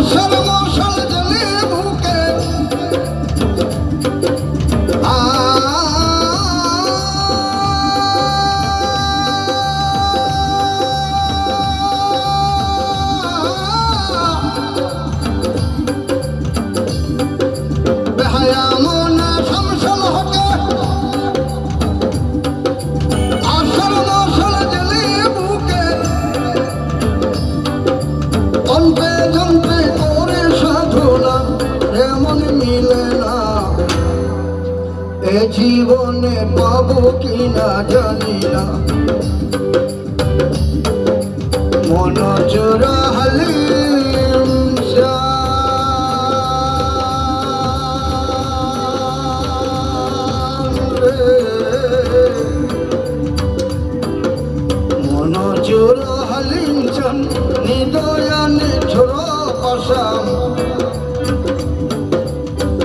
আশার মশাল জ্বলে বুকে বেহায়া মনে শামসুল হকে আশার মশাল জ্বলে বুকে অন্তে জন্তে করে সাধনা এমন মিলে না এ জীবনে পাবো কিনা জানি না মন জোড়া হালিম মন জোড়া হালিম চান হৃদয়ানে ছোড়ো পাশাম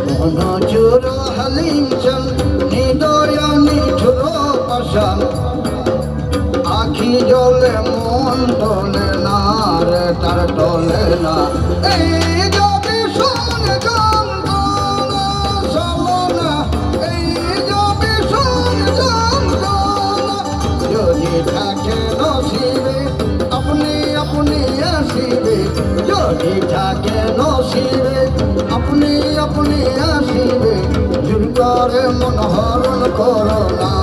মন জোড়া হালিম চান হৃদয়ানে ছোড়ো পাশাম আখি জলে মন টলে না রে তার টলে না এই যদি শোনে যন্ত্রণা চলনা এই যদি শোনে যন্ত্রণা যদি থাকে নসিবে আপনি আপনি আসিবে যদি থাকে নসিবে আপনি আপনি আসিবে জোর করে মন হরণ করো না